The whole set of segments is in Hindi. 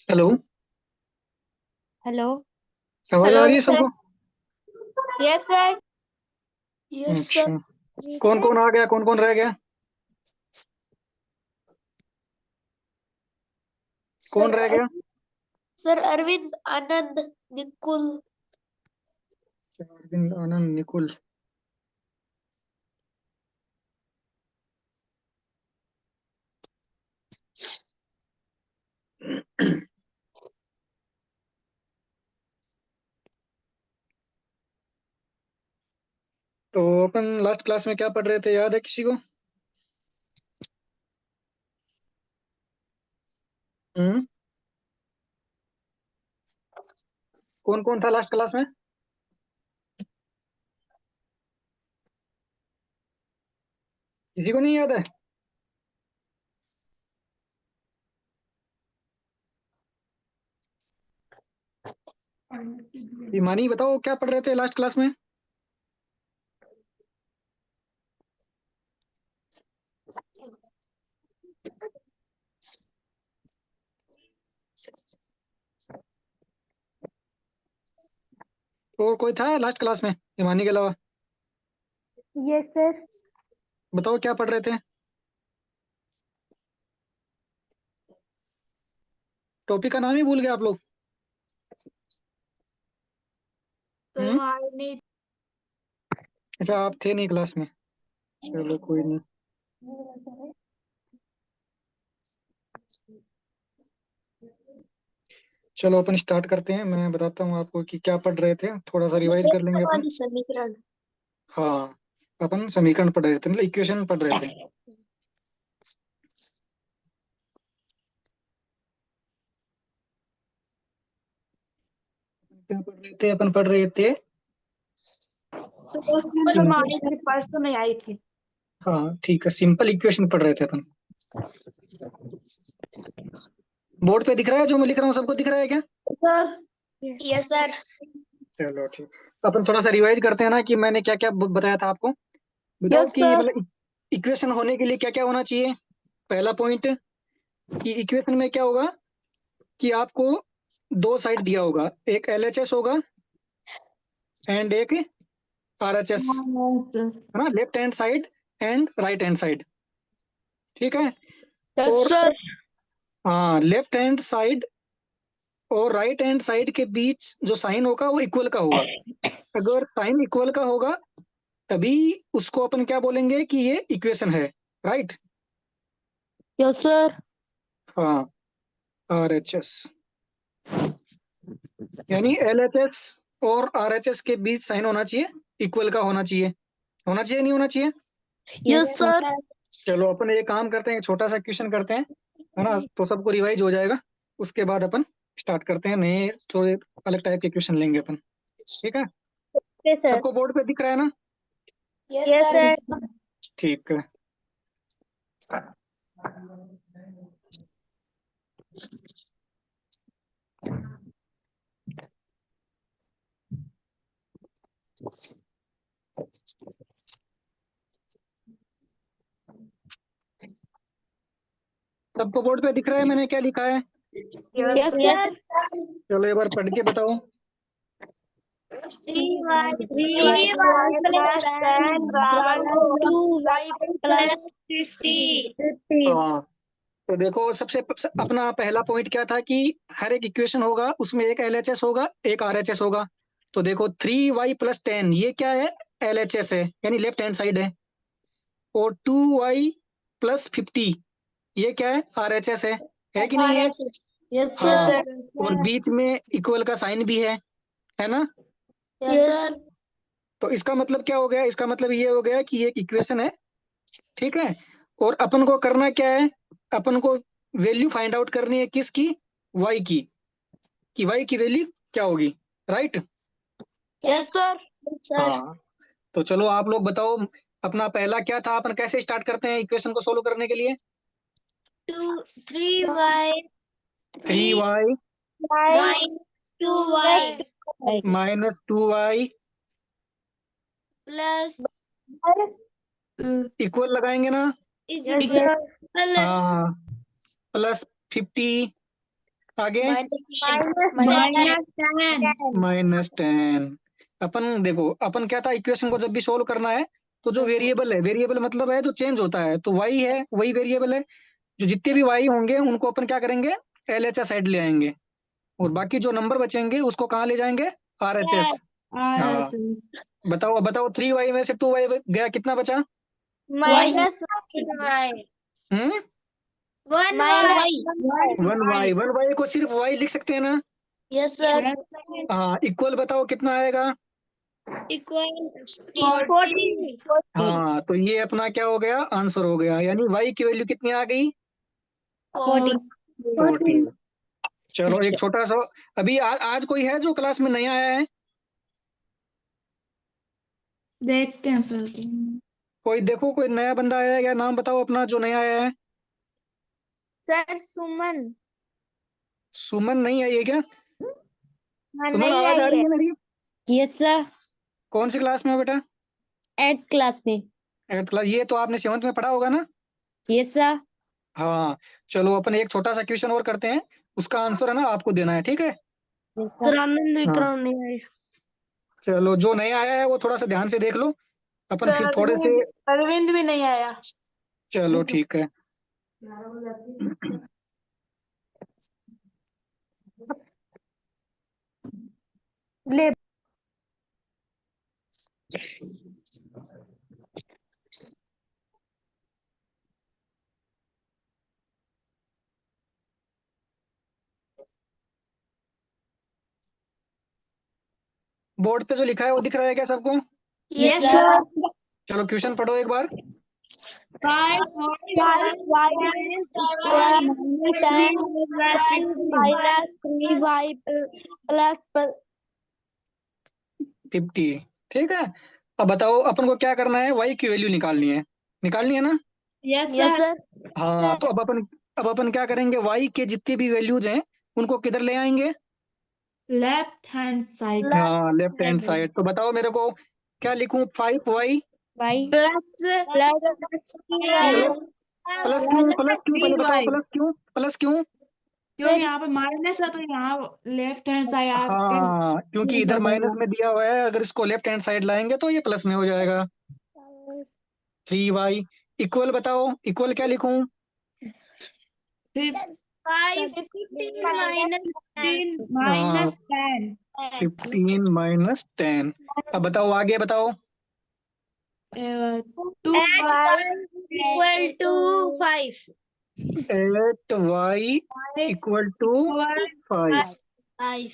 हेलो। हेलो। आवाज आ हेलो रही है सर। सबको? Yes sir. Yes sir. अच्छा। कौन कौन आ गया, कौन कौन रह गया? सर कौन रह गया? सर अरविंद, आनंद, निकुल। अरविंद, आनंद, निकुल। तो अपन लास्ट क्लास में क्या पढ़ रहे थे, याद है किसी को? हम्म। कौन कौन था लास्ट क्लास में? किसी को नहीं याद है? ईमानी बताओ, क्या पढ़ रहे थे लास्ट क्लास में? और कोई था लास्ट क्लास में ईमानी के अलावा? Yes sir. बताओ क्या पढ़ रहे थे? टॉपिक का नाम ही भूल गए आप लोग? हम्म। नहीं। अच्छा, आप थे नहीं क्लास में। चलो कोई नहीं। चलो अपन स्टार्ट करते हैं, मैं बताता हूँ आपको कि क्या पढ़ रहे थे, थोड़ा सा रिवाइज कर लेंगे अपन। समीकरण। हाँ। अपन समीकरण पढ़ रहे थे, मतलब इक्वेशन पढ़ रहे थे। क्या पढ़ रहे थे? अपन पढ़ रहे थे। हमारे घर पास तो नहीं आई थी। हाँ ठीक है, सिंपल इक्वेशन पढ़ रहे थे अपन। बोर्ड पे दिख रहा है जो मैं लिख रहा हूँ, सबको दिख रहा है क्या? सर। Yes sir. चलो ठीक। अपन थोड़ा सा रिवाइज करते हैं ना कि मैंने क्या क्या बताया था आपको। बताओ यस कि सर। मतलब इक्वेशन होने के लिए क्या क्या होना चाहिए। पहला पॉइंट, कि इक्वेशन में क्या होगा कि आपको दो साइड दिया होगा, एक एलएचएस होगा एंड एक आरएचएस। है ना, left hand side and right hand side. ठीक है। यस और सर। हाँ, लेफ्ट हैंड साइड और राइट हैंड साइड के बीच जो साइन होगा वो इक्वल का होगा। अगर साइन इक्वल का होगा तभी उसको अपन क्या बोलेंगे कि ये इक्वेशन है। राइट। Yes sir. हाँ, आरएचएस यानी एलएचएस और आरएचएस के बीच साइन होना चाहिए, इक्वल का होना चाहिए। होना चाहिए नहीं होना चाहिए? Yes sir. चलो अपन एक काम करते हैं, एक छोटा सा क्वेश्चन करते हैं, है ना, तो सबको रिवाइज हो जाएगा। उसके बाद अपन स्टार्ट करते हैं, नए थोड़े अलग टाइप के क्वेश्चन लेंगे अपन। ठीक है। Yes sir. सबको बोर्ड पे दिख रहा है ना? Yes sir. ठीक है। सबको बोर्ड पे दिख रहा है मैंने क्या लिखा है? Yes sir. चलो एक बार पढ़ के बताओ। 3y plus 10 बराबर 2y plus 50। हाँ, तो देखो सबसे अपना पहला पॉइंट क्या था कि हर एक इक्वेशन होगा उसमें एक एलएचएस होगा एक आरएचएस होगा। तो देखो 3y+10 ये क्या है? एलएचएस है, यानी लेफ्ट हैंड साइड है। और 2y+50 ये क्या है? आरएचएस है कि नहीं है? यस हाँ। सर। और बीच में इक्वल का साइन भी है ना? Yes sir. तो इसका मतलब क्या हो गया? इसका मतलब ये हो गया कि ये एक इक्वेशन है। ठीक है। और अपन को करना क्या है? अपन को वैल्यू फाइंड आउट करनी है किसकी? वाई की। कि वाई की वैल्यू क्या होगी। राइट। Yes sir. सर हाँ। तो चलो आप लोग बताओ, अपना पहला क्या था, अपन कैसे स्टार्ट करते हैं इक्वेशन को सोल्व करने के लिए? 3y 3y minus 2y -2y plus equal लगाएंगे ना? is equal हाँ हाँ, +50 आगे -10। अपन देखो, अपन क्या था, इक्वेशन को जब भी सोल्व करना है तो जो वेरिएबल है, वेरिएबल मतलब है जो चेंज होता है, तो वाई है, वही वेरिएबल है। जो जितने भी वाई होंगे उनको अपन क्या करेंगे, एलएचएस साइड ले आएंगे, और बाकी जो नंबर बचेंगे उसको कहाँ ले जाएंगे, आरएचएस। हाँ, बताओ बताओ, 3y में से 2y गया, कितना बचा? हम्म, 1y को सिर्फ y लिख सकते हैं ना? Yes sir. हाँ, इक्वल बताओ कितना आएगा? हाँ, तो ये अपना क्या हो गया, आंसर हो गया, यानी y की वैल्यू कितनी आ गई, 14। चलो एक छोटा सा, अभी आज कोई है जो क्लास में नया आया है? देखते हैं सर। कोई देखो, कोई नया बंदा आया है, या नाम बताओ अपना जो नया आया है। सर सुमन। सुमन नहीं आई है क्या? हाँ सुमन, नहीं आवाज आ आई रही है। है मेरी? Yes sir. कौन सी क्लास में हो बेटा? 8th क्लास में। 8th क्लास, ये तो आपने 7th में पढ़ा होगा ना? Yes sir. हाँ, चलो अपन एक छोटा सा क्वेश्चन और करते हैं, उसका आंसर है ना आपको देना है, ठीक है? सर आनंद हाँ, विक्रम नहीं आई। चलो जो नया आया है वो थोड़ा सा ध्यान से देख लो, अपन फिर सर थोड़े से। अरविंद भी नहीं आया। चलो ठीक है। ले। बोर्ड पे जो लिखा है वो दिख रहा है क्या सबको? Yes sir. चलो क्वेश्चन पढ़ो एक बार। 50, ठीक है। अब बताओ अपन को क्या करना है, y की वैल्यू निकालनी है ना? Yes yes sir. सर। हाँ, तो अब अपन क्या करेंगे, y के जितने भी वैल्यूज हैं उनको किधर ले आएंगे? Left hand side. हाँ, लेफ्ट हैंड साइड। तो बताओ मेरे को, क्या लिखूं, 5y प्लस प्लस, प्लस क्यों पहले बताओ, प्लस क्यों? क्यों यहाँ पे माइनस है तो यहाँ लेफ्ट हैंड साइड आपके हाँ, क्योंकि इधर माइनस में दिया हुआ है, अगर इसको लेफ्ट हैंड साइड लाएंगे तो ये प्लस में हो जाएगा। 3y इक्वल, बताओ इक्वल क्या लिखूं? 15 हाँ, माइनस 10। 15 - 10। अब बताओ आगे बताओ। 2 8y इक्वल टू 5।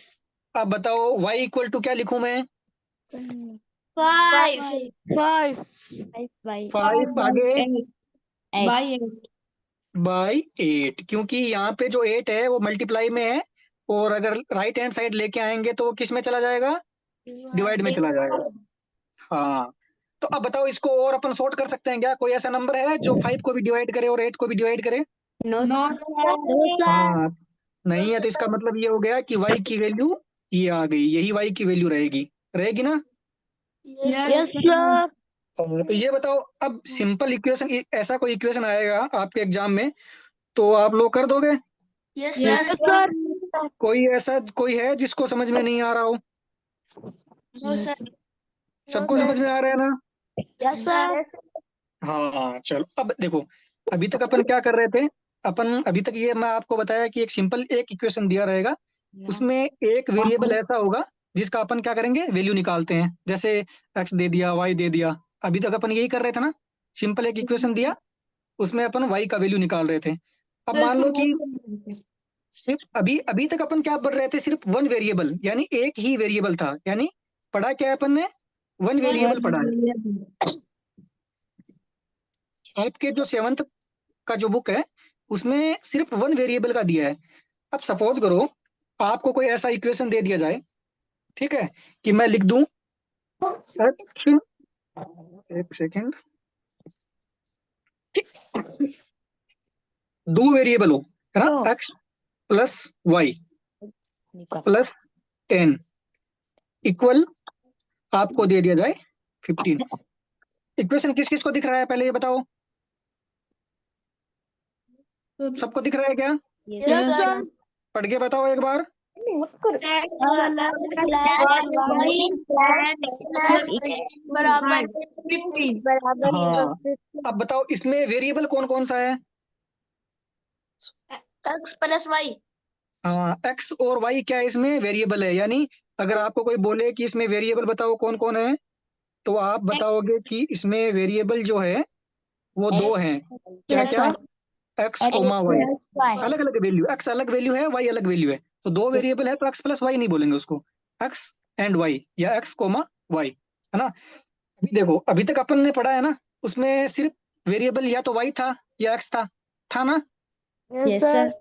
अब बताओ y इक्वल टू क्या लिखूं मैं? 5 आगे बाई 8, क्योंकि यहाँ पे जो 8 है वो मल्टीप्लाई में है, और अगर राइट हैंड साइड लेके आएंगे तो वो किस में चला जाएगा, डिवाइड में चला जाएगा। हाँ, तो अब बताओ, इसको और अपन सॉर्ट कर सकते हैं क्या? कोई ऐसा नंबर है जो 5 को भी डिवाइड करे और 8 को भी डिवाइड करे? नो हाँ, नहीं है, तो इसका मतलब ये हो गया कि y की वैल्यू ये आ गई, यही y की वैल्यू रहेगी, रहेगी ना? Yes sir. तो ये बताओ, अब सिंपल इक्वेशन, ऐसा कोई इक्वेशन आएगा आपके एग्जाम में तो आप लोग कर दोगे? Yes yes sir. सर। कोई है जिसको समझ में नहीं आ रहा हो? No sir. सबको समझ में आ रहा है ना? Yes sir. हाँ, चलो अब देखो, अभी तक अपन क्या कर रहे थे, अपन अभी तक ये मैं आपको बताया कि एक सिंपल एक इक्वेशन दिया रहेगा, उसमें एक वेरिएबल ऐसा होगा जिसका अपन क्या करेंगे, वैल्यू निकालते हैं, जैसे x दे दिया, y दे दिया। अभी तक अपन यही कर रहे थे ना, सिंपल एक इक्वेशन दिया, उसमें अपन y का वैल्यू निकाल रहे थे। अब मान लो कि सिर्फ अभी अभी तक अपन क्या पढ़ रहे थे, सिर्फ वन वेरिएबल, यानी एक ही वेरिएबल था, यानी पढ़ा क्या है अपन ने, वन वेरिएबल पढ़ा है। आपके जो 7th का जो बुक है उसमें सिर्फ वन वेरिएबल का दिया है। अब सपोज करो आपको कोई ऐसा इक्वेशन दे दिया जाए, ठीक है, कि मैं लिख दूं x, एक सेकेंड, दो वेरिएबल हो, है ना, x plus y plus 10 equal आपको दे दिया जाए 15। इक्वेशन किस किस को दिख रहा है, पहले ये बताओ, सबको दिख रहा है क्या? Yes sir. पढ़ के बताओ एक बार। बराबर 15 हाँ, अब बताओ इसमें वेरिएबल कौन कौन सा है? x plus y. हाँ, एक्स और वाई क्या है इसमें वेरिएबल है, यानी अगर आपको कोई बोले कि इसमें वेरिएबल बताओ कौन कौन है, तो आप बताओगे कि इसमें वेरिएबल जो है वो दो हैं। क्या क्या? एक्स कोमा वाई, अलग अलग वैल्यू, एक्स अलग वैल्यू है, वाई अलग वैल्यू है, तो दो वेरिएबल है तो एक्स प्लस वाई नहीं बोलेंगे उसको, एक्स एंड वाई या एक्स कोमा वाई, है ना। अभी देखो, अभी तक अपन ने पढ़ा है ना, उसमें सिर्फ वेरिएबल या तो वाई था या एक्स था ना। Yes sir.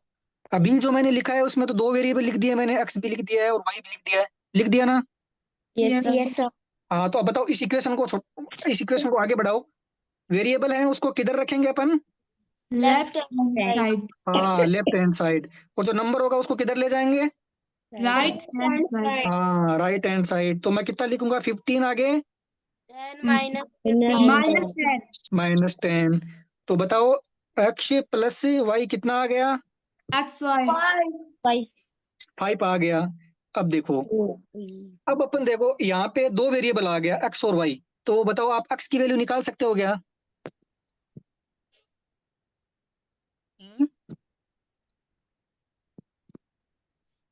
अभी जो मैंने लिखा है उसमें तो दो वेरिएबल लिख दिए मैंने, एक्स भी लिख दिया है और वाई भी लिख दिया है, लिख दिया ना। Yes sir. हाँ, तो अब बताओ इस इक्वेशन को इस इक्वेशन को आगे बढ़ाओ। वेरिएबल है उसको किधर रखेंगे अपन? लेफ्ट हैंड साइड, हाँ, लेफ्ट हैंड साइड। और जो नंबर होगा उसको किधर ले जाएंगे? राइट हैंड साइड, हाँ, राइट हैंड साइड। तो मैं कितना लिखूंगा? 15 आगे -10 -10। तो बताओ एक्स प्लस वाई कितना आ गया? XY 5 आ गया। अब देखो, अब अपन देखो यहाँ पे दो वेरिएबल आ गया, एक्स और वाई। तो बताओ आप एक्स की वैल्यू निकाल सकते हो क्या?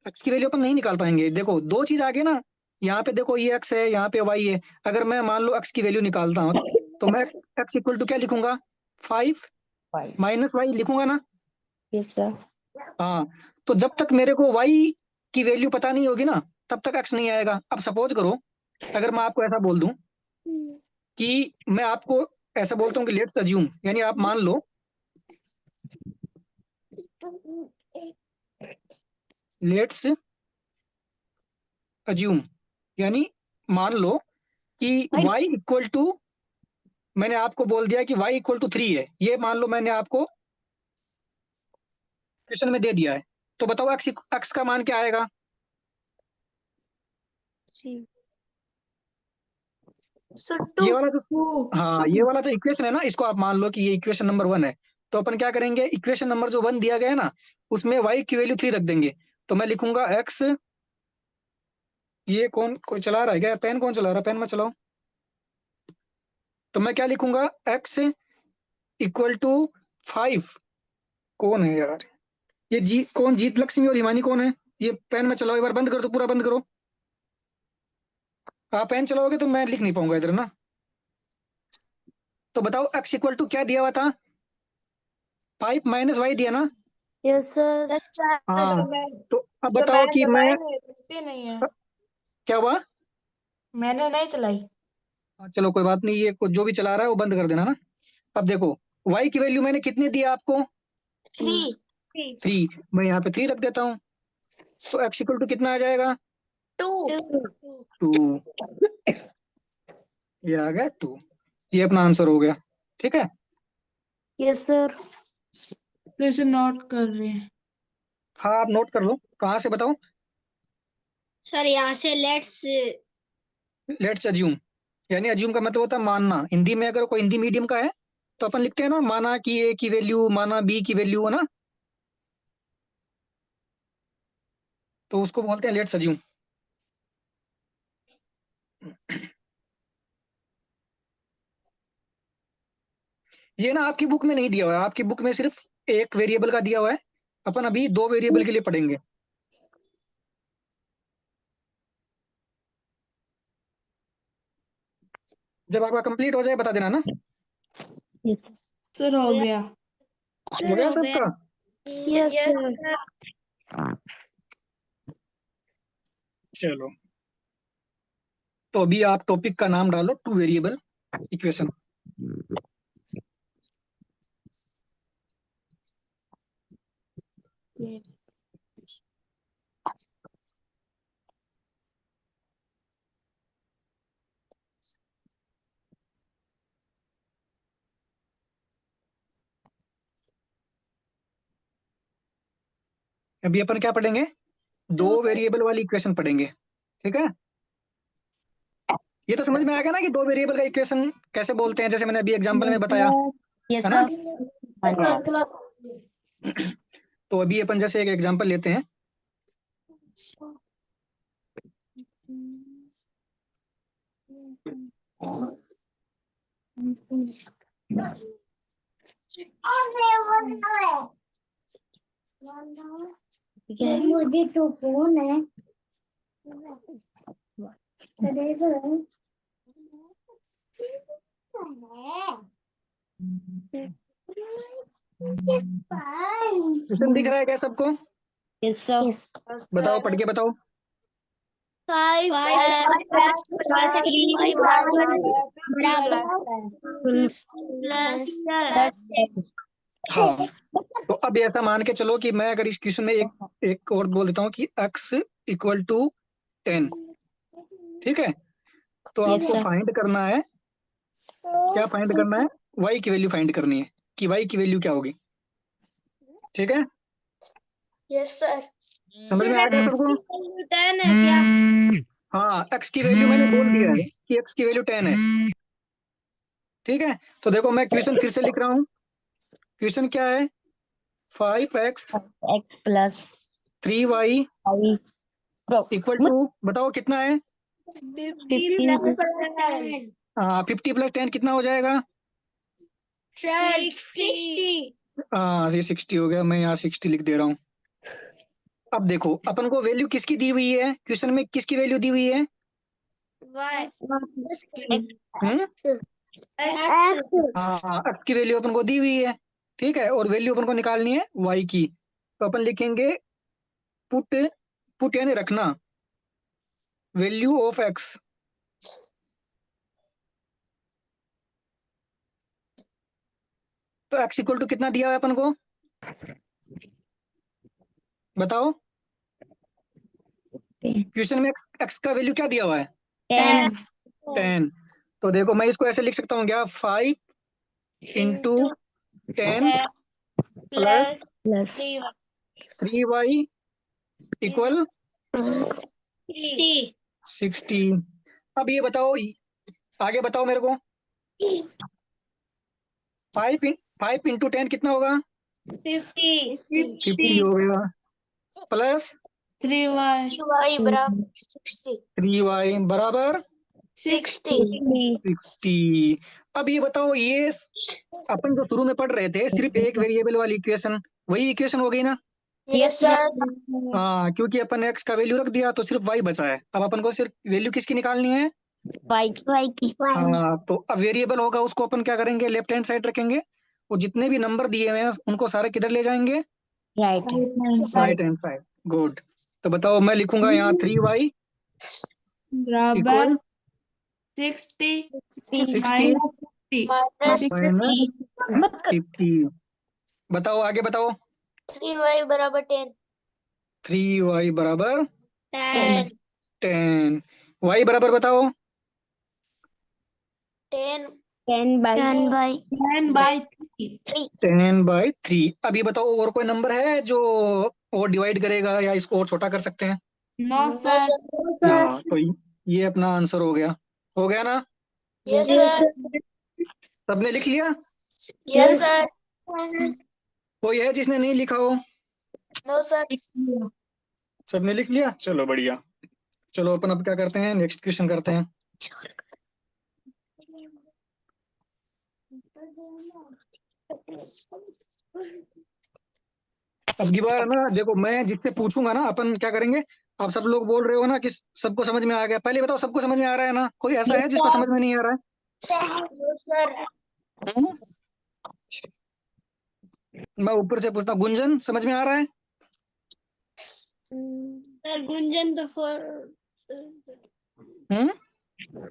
एक्स की वैल्यू अपन नहीं निकाल पाएंगे। देखो दो चीज आ गई ना, यहाँ पे देखो ये एक्स है, यहाँ पे वाई है। अगर मैं मान लो एक्स की वैल्यू निकालता हूँ तो मैं एक्स इक्वल टू क्या लिखूंगा? 5 माइनस वाई लिखूंगा ना। Yes sir. हाँ, तो जब तक मेरे को वाई की वैल्यू पता नहीं होगी ना, तब तक एक्स नहीं आएगा। अब सपोज करो, अगर मैं आपको ऐसा बोल दूं कि मैं आपको ऐसा बोलता हूँ कि लेट्स अज्यूम, यानी आप मान लो, लेट्स अज्यूम यानी मान लो कि y इक्वल टू, मैंने आपको बोल दिया कि y इक्वल टू 3 है, ये मान लो मैंने आपको क्वेश्चन में दे दिया है। तो बताओ x का मान क्या आएगा? ये वाला जो, 2 हाँ, ये वाला जो इक्वेशन है ना, इसको आप मान लो कि ये इक्वेशन नंबर 1 है। तो अपन क्या करेंगे, इक्वेशन नंबर जो 1 दिया गया है ना, उसमें y की वैल्यू 3 रख देंगे। तो मैं लिखूंगा x, ये कौन कोई चला रहा है क्या? पेन कौन चला रहा है? पेन में चलाओ। तो मैं क्या लिखूंगा? x equal to 5। कौन है यार ये? कौन? जीत लक्ष्मी और हिमानी कौन है? ये पेन में चलाओ, एक बार बंद कर दो, पूरा बंद करो। आप पेन चलाओगे तो मैं लिख नहीं पाऊंगा इधर ना। तो बताओ x इक्वल टू क्या दिया हुआ था? 5 माइनस वाई दिया ना। Yes sir. हाँ, तो अब बताओ कि मैं, नहीं है, क्या हुआ? मैंने नहीं चलाई। हाँ, चलो कोई बात नहीं, ये जो भी चला रहा है वो बंद कर देना ना। अब देखो y की वैल्यू मैंने कितनी दी आपको? 3। मैं यहाँ पे 3 रख देता हूँ। तो x इक्वल टू कितना आ जाएगा? 2। ये आ गया 2। ये अपना आंसर हो गया। ठीक है। Yes sir. तो इसे नोट कर रहे हैं। हाँ, आप नोट कर लो। कहाँ से बताओ? सर यहाँ से लेट्स लेट्स अज्यूम, यानी अज्यूम का मतलब होता है मानना। हिंदी में अगर कोई हिंदी मीडियम का है तो अपन लिखते हैं ना, माना कि ए की वैल्यू, माना बी की वैल्यू, है ना, तो उसको बोलते हैं लेट्स अज्यूम। ये ना आपकी बुक में नहीं दिया हुआ है, आपकी बुक में सिर्फ एक वेरिएबल का दिया हुआ है। अपन अभी दो वेरिएबल के लिए पढ़ेंगे। जब आपका कंप्लीट हो जाए बता देना ना। सर हो गया। हो गया सबका? Yes sir. चलो, तो अभी आप टॉपिक का नाम डालो, टू वेरिएबल इक्वेशन। अभी अपन क्या पढ़ेंगे? दो वेरिएबल वाली इक्वेशन पढ़ेंगे। ठीक है। ये तो समझ में आ गया ना कि दो वेरिएबल का इक्वेशन कैसे बोलते हैं, जैसे मैंने अभी एग्जांपल में बताया, यस है ना। सर। हाँ, तो अभी अपन जैसे एक एग्जांपल लेते हैं मुझे तो फोन है। क्वेश्चन दिख रहा है क्या सबको? Yes, sir. बताओ, पढ़ के बताओ। 5 x plus 3y बराबर प्लस हाँ, तो अब ऐसा मान के चलो कि मैं अगर इस क्वेश्चन में एक और बोल देता हूँ कि x इक्वल टू 10, ठीक है? तो Yes, आपको sir. फाइंड करना है, क्या फाइंड करना है? y की वैल्यू फाइंड करनी है कि y की वैल्यू क्या होगी, ठीक है? Yes sir. समझ में आ गया सबको? 10 है क्या? हाँ, x की वैल्यू मैंने बोल दिया है कि x की वैल्यू 10 है, ठीक है? तो देखो मैं क्वेश्चन फिर से लिख रहा हूँ। क्वेश्चन क्या है? 5x X plus 3y I. Equal to, बताओ कितना है? 50 हाँ, 50 प्लस 10 कितना हो जाएगा? 60 हाँ, ये 60 हो गया, मैं यहाँ 60 लिख दे रहा हूँ। अब देखो अपन को वैल्यू किसकी दी हुई है, क्वेश्चन में किसकी वैल्यू दी हुई है? हम्म? हाँ, x की वैल्यू अपन को दी हुई है, ठीक है? और वैल्यू अपन को निकालनी है y की, तो अपन लिखेंगे पुट, पुट यानी रखना, वैल्यू ऑफ x। तो x इक्वल टू कितना दिया है अपन को, बताओ? क्वेश्चन में x का वैल्यू क्या दिया हुआ है? 10. 10। तो देखो मैं इसको ऐसे लिख सकता हूँ क्या, 5 into 10 plus Plus 3y equal 60 60। अब ये बताओ, आगे बताओ मेरे को, 5 इंटू 10 कितना होगा? 50 हो गया, प्लस 3y y बराबर 60 3y बराबर 60 60। अब ये बताओ, ये अपन जो शुरू में पढ़ रहे थे सिर्फ एक वेरिएबल वाली इक्वेशन, वही इक्वेशन हो गई ना? Yes sir. हाँ, क्योंकि अपन x का वैल्यू रख दिया तो सिर्फ y बचा है। अब अपन को सिर्फ वैल्यू किसकी निकालनी है? Y. हाँ, तो अब वेरिएबल होगा उसको अपन क्या करेंगे, लेफ्ट हैंड साइड रखेंगे, और जितने भी नंबर दिए हुए हैं उनको सारे किधर ले जाएंगे? Right. Right hand side. Good. तो बताओ, मैं लिखूंगा यहाँ 3y बराबर इक्वल 60 60 माइनस 50 माइनस 50। बताओ, आगे बताओ। 3y बराबर 10 3y बराबर 10 10। y बराबर बताओ। 10 10 by 10 बाई 3 10/3। अब ये बताओ, और कोई नंबर है जो और डिवाइड करेगा या इसको और छोटा कर सकते हैं? 9 नो सर सर। हाँ, तो ये अपना आंसर हो गया ना? Yes sir. सबने लिख लिया? Yes sir. कोई है जिसने नहीं लिखा हो? No sir. सबने लिख लिया, चलो बढ़िया। चलो अपन अब क्या करते हैं, नेक्स्ट क्वेश्चन करते हैं। अब की बार ना देखो, मैं जिससे पूछूंगा ना, अपन क्या करेंगे, आप सब लोग बोल रहे हो ना कि सबको समझ में आ गया, पहले बताओ सबको समझ में आ रहा है ना? कोई ऐसा है जिसको समझ में नहीं आ रहा नो सर। है? मैं ऊपर से पूछता हूँ, गुंजन समझ में आ रहा है? सर गुंजन तो हम्म?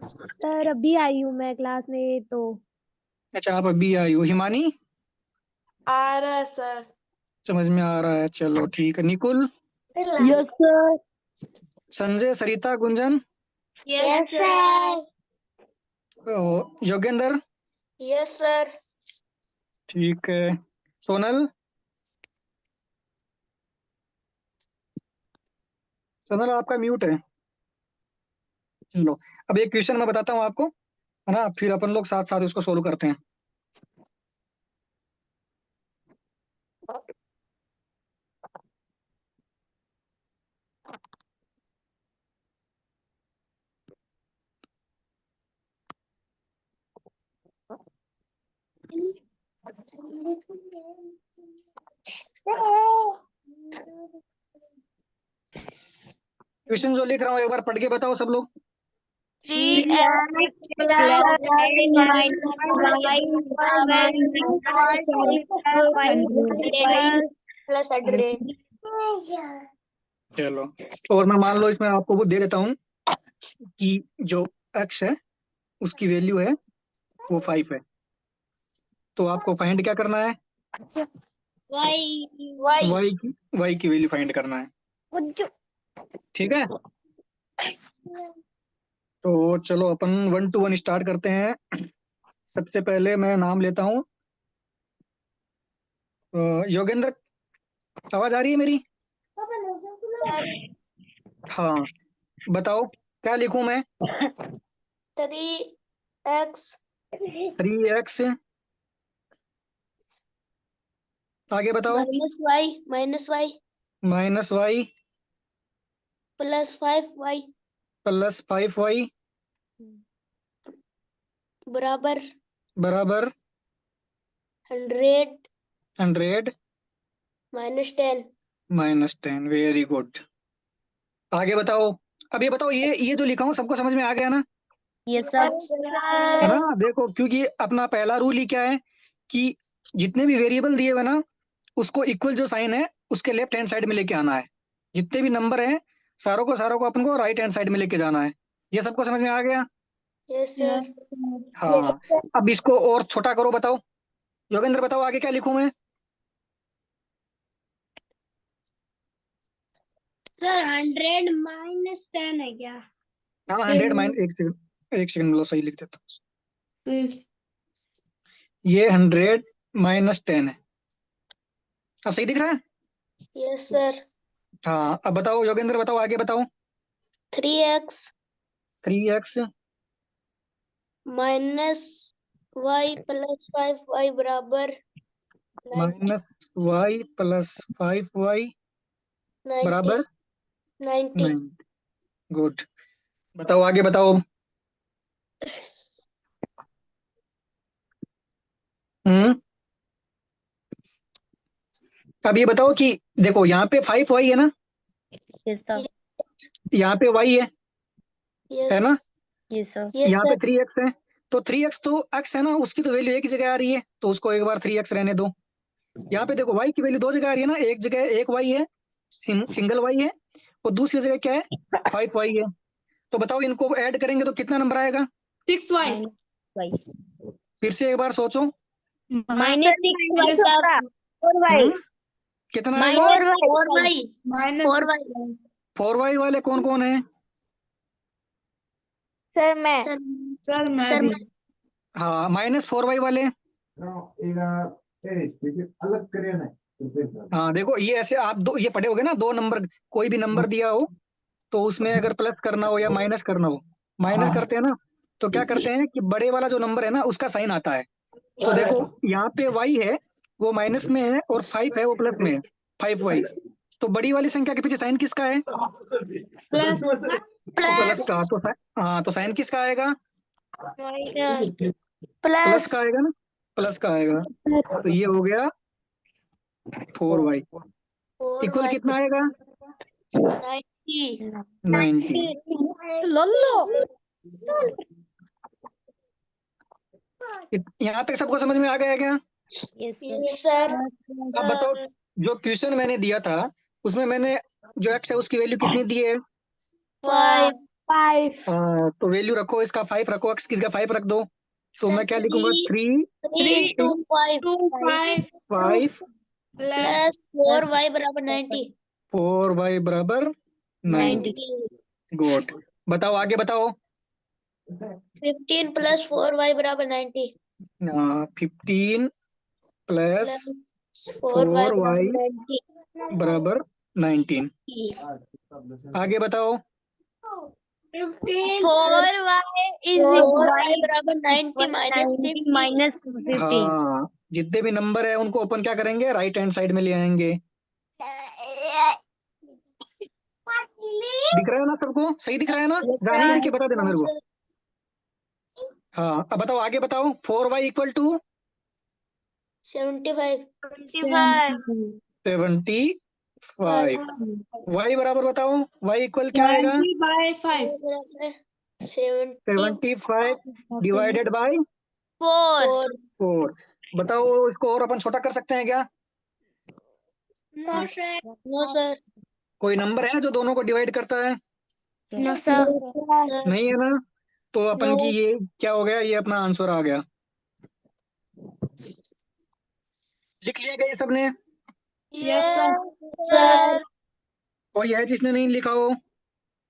सर अभी आई हूँ मैं क्लास में तो अच्छा, आप अभी आई हो। हिमानी आ रहा है सर समझ में आ रहा है, चलो ठीक है। Nikul, yes sir Sanjay, Sarita, Gunjan, yes sir. Yogendra, yes sir. ठीक है। सोनल, सोनल आपका म्यूट है। चलो, अब एक क्वेश्चन मैं बताता हूँ आपको, है ना? फिर अपन लोग साथ साथ इसको सोल्व करते हैं। क्वेश्चन जो लिख रहा हूँ एक बार पढ़ के बताओ सब लोग। 3x plus plus 100 चलो, और मैं मान लो इसमें आपको वो दे देता हूँ कि जो x है उसकी वैल्यू है वो 5 है, तो आपको फाइंड क्या करना है, y y की वैल्यू फाइंड करना है, ठीक है। तो चलो अपन 1 to 1 स्टार्ट करते हैं। सबसे पहले मैं नाम लेता हूँ योगेंद्र, आवाज आ रही है मेरी? हाँ, बताओ क्या लिखूं मैं? 3x 3x, आगे बताओ। minus y minus y plus 5y plus 5y बराबर बराबर 100 100 minus 10 माइनस 10। वेरी गुड, आगे बताओ। अब ये बताओ, ये जो लिखा हूँ सबको समझ में आ गया ना? ये सब है ना? देखो, क्योंकि अपना पहला रूल ही क्या है कि जितने भी वेरिएबल दिए हुए ना उसको इक्वल जो साइन है उसके लेफ्ट हैंड साइड में लेके आना है। जितने भी नंबर है सारों को अपन को राइट हैंड साइड में लेके जाना है। ये सबको समझ में आ गया? yes sir हाँ, अब इसको और छोटा करो, बताओ योगेंद्र, बताओ आगे क्या लिखूं मैं? सर 100 minus 10 है क्या? हाँ, 100 माइनस, एक सेकंड लो, सही लिख देता हूँ। तो ये 100 माइनस 10 है, अब सही दिख रहा है? yes sir हाँ, अब बताओ योगेंद्र, बताओ आगे बताओ। 3x 3x minus y plus 5y बराबर 90 माइनस y प्लस 5y बराबर 90 9। गुड, बताओ आगे बताओ। हम्म, अब ये बताओ कि देखो यहाँ पे 5y है ना, ये सब यहाँ पे y है yes ना, ये सब yes यहाँ sir पे 3x है, तो 3x तो x है ना, उसकी तो वैल्यू एक ही जगह आ रही है, तो उसको एक बार 3x रहने दो। यहाँ पे देखो y की वैल्यू दो जगह आ रही है ना, एक जगह एक y है, सिंगल y है, और दूसरी जगह क्या है, 5y है। तो बताओ इनको ऐड करेंगे तो कितना नंबर आएगा? 6y फिर से एक बार सोचो। माइनस कितना आएगा? 4y माइनस 4y 4y वाले कौन कौन है? सर मैं सर मैं सर भी हाँ, -4y वाले। अलग करे ना। हाँ देखो, ये ऐसे आप दो ये पढ़े होगे ना, दो नंबर, कोई भी नंबर दिया हो तो उसमें अगर प्लस करना हो या माइनस करना हो, माइनस करते हैं ना, तो क्या करते हैं कि बड़े वाला जो नंबर है ना उसका साइन आता है। तो देखो यहाँ पे y है वो माइनस में है और 5 है वो प्लस में है, 5y। तो बड़ी वाली संख्या के पीछे साइन किसका है? प्लस प्लस का। तो हाँ, तो साइन किसका आएगा? प्लस का आएगा ना, प्लस का आएगा। तो ये हो गया 4y इक्वल कितना आएगा? 90 90। यहाँ तक सबको समझ में आ गया क्या? yes sir अब बताओ, जो क्वेश्चन मैंने दिया था उसमें मैंने जो x है उसकी वैल्यू कितनी दी है? 5 तो वैल्यू रखो, इसका 5 रखो, x किसका 5 रख दो, तो मैं क्या लिखूंगा? 3 3 2 5 2 5 5 प्लस 4y बराबर 90 4y बराबर 90। गुड, बताओ आगे बताओ। 15 प्लस 4y बराबर 90 15 प्लस प्लस 4y 4y बराबर 90 बराबर 19। आगे बताओ। 4y बराबर 90 माइनस 50 हाँ, जितने भी नंबर है उनको अपन क्या करेंगे, राइट हैंड साइड में ले आएंगे। दिख रहा है ना सबको? सही दिख रहा है ना? जहाँ नहीं दिखे बता देना मेरे को। हाँ, अब बताओ आगे बताओ। 4y equal to 75 75। y बराबर बताओ, y इक्वल क्या आएगा? 70/5 75 डिवाइडेड बाय 4। बताओ इसको और अपन छोटा कर सकते हैं क्या? नो सर कोई नंबर है जो दोनों को डिवाइड करता है? नो सर नहीं है ना, तो अपन की ये क्या हो गया, ये अपना आंसर आ गया। लिख लिया गया ये सबने? यस सर सर कोई है जिसने नहीं लिखा हो?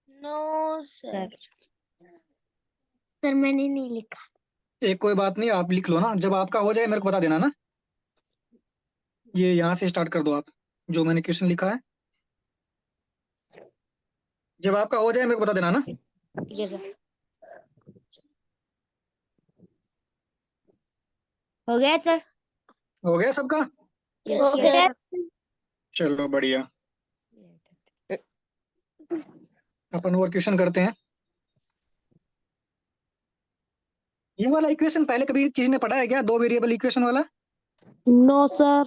नो सर सर मैंने नहीं लिखा। एक कोई बात नहीं, आप लिख लो ना, जब आपका हो जाए मेरे को बता देना ना। ये यहाँ से स्टार्ट कर दो आप, जो मैंने क्वेश्चन लिखा है। जब आपका हो जाए मेरे को बता देना ना। हो गया सर हो गया सबका? हो गया चलो बढ़िया, अपन और क्वेश्चन करते हैं। ये वाला इक्वेशन पहले कभी किसी ने पढ़ा है क्या, 2 वेरिएबल इक्वेशन वाला? No sir.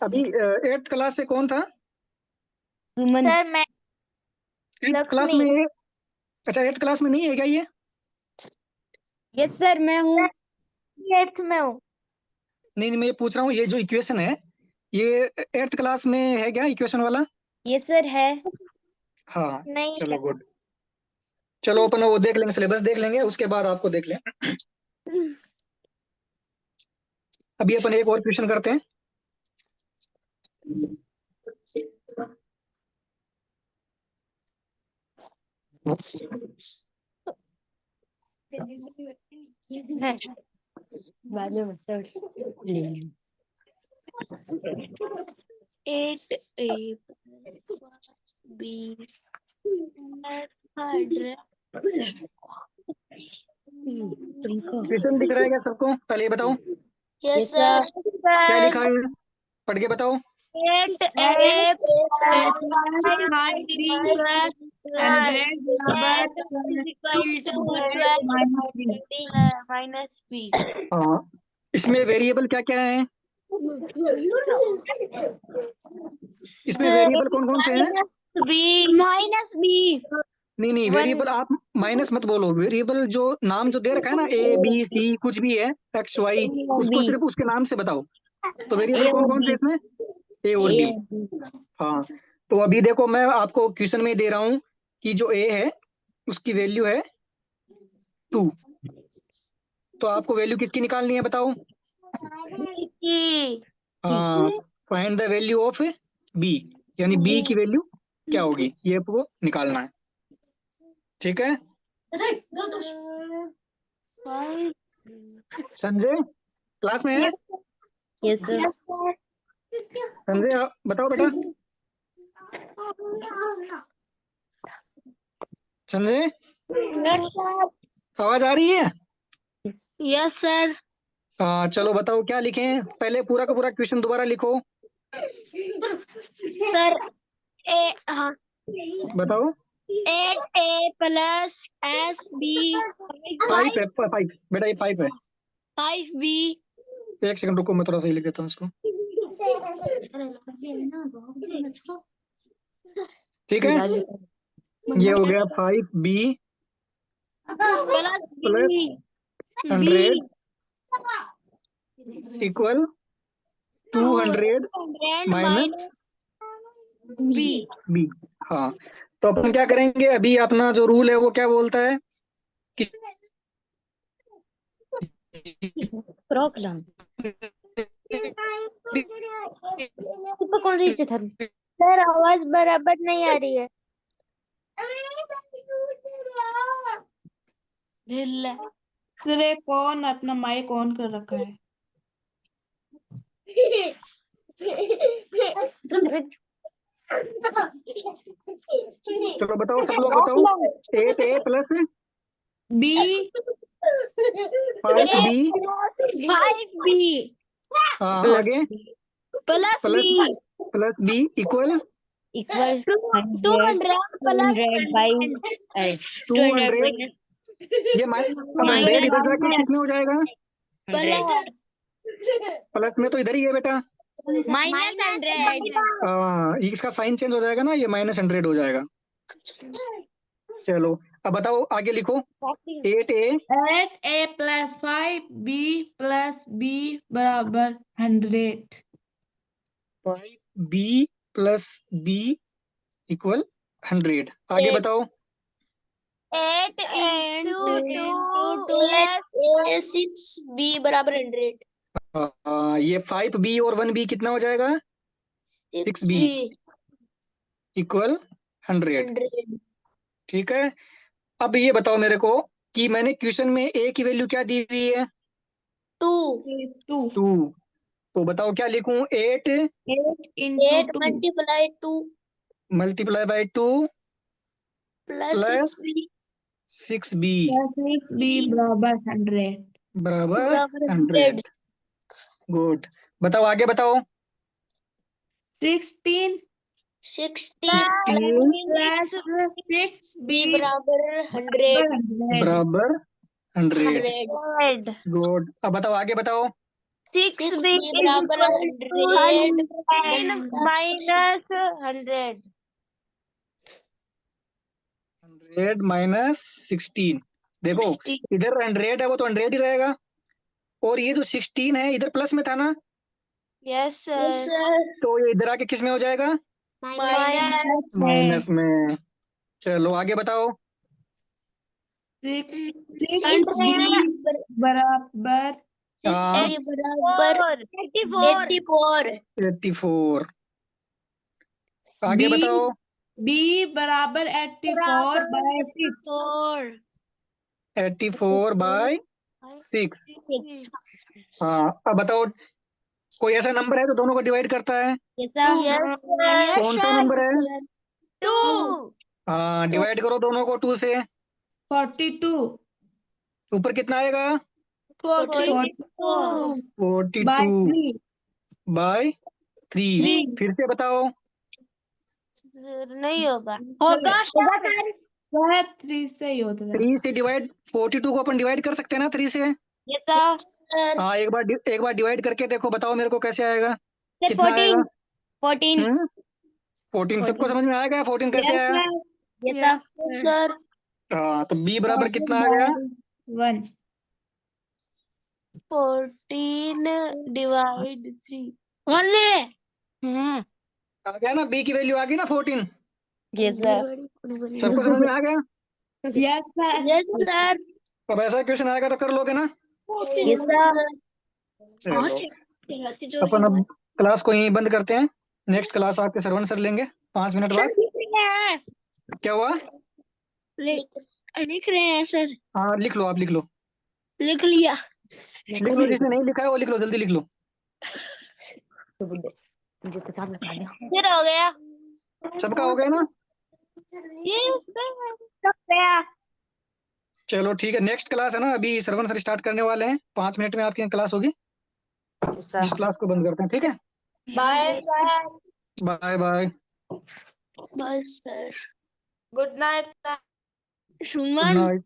अभी 8th क्लास से कौन था? सुमन। सर मैं 8th क्लास में? अच्छा 8th क्लास में नहीं है क्या ये? यस सर, मैं हूँ। 8th में हूँ। नहीं नहीं, मैं ये पूछ रहा हूँ, ये जो इक्वेशन है ये 8th क्लास में है क्या इक्वेशन वाला? यस सर है। हाँ नहीं चलो गुड। चलो अपन वो देख लेंगे, सिलेबस देख लेंगे, उसके बाद आपको देख लें। अभी अपन एक और क्वेश्चन करते हैं। एट ए बी 100 क्वेश्चन दिख रहा है क्या सबको? पहले ये बताओ यस सर क्या लिखा है, पढ़ के बताओ। 8 A A 5B 100 minus B हाँ, इसमें वेरिएबल क्या क्या है? इसमें वेरिएबल कौन कौन से हैं? माइनस बी नहीं नहीं, वेरिएबल आप माइनस मत बोलो, वेरिएबल जो नाम जो दे रखा है ना, ए बी सी कुछ भी है, एक्स वाई, उसको सिर्फ उसके नाम से बताओ। तो वेरिएबल कौन कौन से इसमें? ए और बी। हाँ, तो अभी देखो मैं आपको क्वेश्चन में दे रहा हूँ कि जो ए है उसकी वैल्यू है 2। तो आपको वैल्यू किसकी निकालनी है बताओ? हाँ, find the value of B, यानी बी की वैल्यू क्या होगी, ये आपको निकालना है। ठीक है संजय, क्लास में है? Yes sir. संजय आप बताओ बेटा। संजय आवाज आ रही है? यस सर हाँ चलो बताओ क्या लिखें, पहले पूरा का पूरा क्वेश्चन दोबारा लिखो। सर ए हाँ बताओ। 8A प्लस एस बी 5 है, 5 बेटा, ये 5 है। 5B 1 सेकंड रुको, मैं थोड़ा सा ही लिख देता हूँ इसको। ठीक है, ये हो गया 5B plus 100 equal 200 minus B B. हाँ, तो अपन क्या करेंगे, अभी अपना जो रूल है वो क्या बोलता है कि प्रॉब्लम कौन रही है थारू? सर आवाज बराबर नहीं आ रही है। सिर्फ कौन अपना माइक ऑन कर रखा है? चलो बताओ, सब लोग बताओ। 8A plus B 5B 5B हाँ आगे plus plus B equal 200 plus 200। ये 100 इधर जाके कितने हो जाएगा? प्लस प्लस में तो इधर ही है बेटा। -100 हाँ, इसका साइन चेंज हो जाएगा ना, ये -100 हो जाएगा। चलो अब बताओ, आगे लिखो। 8a 8a plus 5b plus b बराबर 100। 5b plus b equal 100। आगे बताओ। 8 into 2 plus 6b बराबर 100। ये 5b और 1b कितना हो जाएगा? 6b equal 100। ठीक है, अब ये बताओ मेरे को कि मैंने क्वेश्चन में a की वैल्यू क्या दी हुई है? 2 2। तो बताओ क्या लिखूं? 8 8 into 2 multiply 2 multiply by 2 plus plus 6b 6b plus 6b बराबर 100। बराबर बराबर 100। गुड। बताओ आगे बताओ। 16 16 plus 6b बराबर 100 बराबर 100। गुड। अब बताओ आगे बताओ। 6b बराबर 100 माइनस 100 100 माइनस 16। देखो इधर 100 है, वो तो 100 ही रहेगा, और ये जो 16 है इधर प्लस में था ना, यस सर तो ये इधर आके किस में हो जाएगा? माइनस माइनस में। चलो आगे बताओ। 6b बराबर हाँ, 84 84। आगे b बताओ। b बराबर 84 by 6। 84 बाय 6। हाँ, अब बताओ, कोई ऐसा नंबर है तो दोनों को डिवाइड करता है? कौन सा नंबर है? 2 हाँ, डिवाइड करो दोनों को 2 से। 42 ऊपर कितना आएगा? 42 by 42 3 बाय 3। 3 फिर से बताओ। नहीं होगा सर वह 3 से ही होता है। 3 से डिवाइड 42 को अपन डिवाइड कर सकते हैं ना 3 से? हाँ, एक बार डिवाइड करके देखो, बताओ मेरे को कैसे आएगा? कितना आएगा? 14 14 सबको समझ में आएगा? 14 कैसे आया? सर हाँ, तो b बराबर कितना आ गया? 1 14 डिवाइड 3 ओनली आ गया ना, b की वैल्यू आ गई ना 14। यस सबको समझ में आ गया? यस सर सर अब ऐसा क्वेश्चन आएगा तो कर लोगे ना? यस सर चलो अपन अब क्लास को यहीं बंद करते हैं। नेक्स्ट क्लास आपके सरवण सर लेंगे 5 मिनट बाद। क्या हुआ? लिख रहे हैं सर हाँ, लिख लो, आप लिख लो। लिख लिया लिख लो, जिसने नहीं लिखा है वो लिख लो, जल्दी लिख लो। फिर हो गया सबका हो गया ना? यस सर चलो ठीक है, नेक्स्ट क्लास है ना, अभी सरवण सर स्टार्ट करने वाले हैं, 5 मिनट में आपकी क्लास होगी। इस क्लास को बंद करते हैं, ठीक है? Bye sir bye bye. बस sir good night sir good Suman night.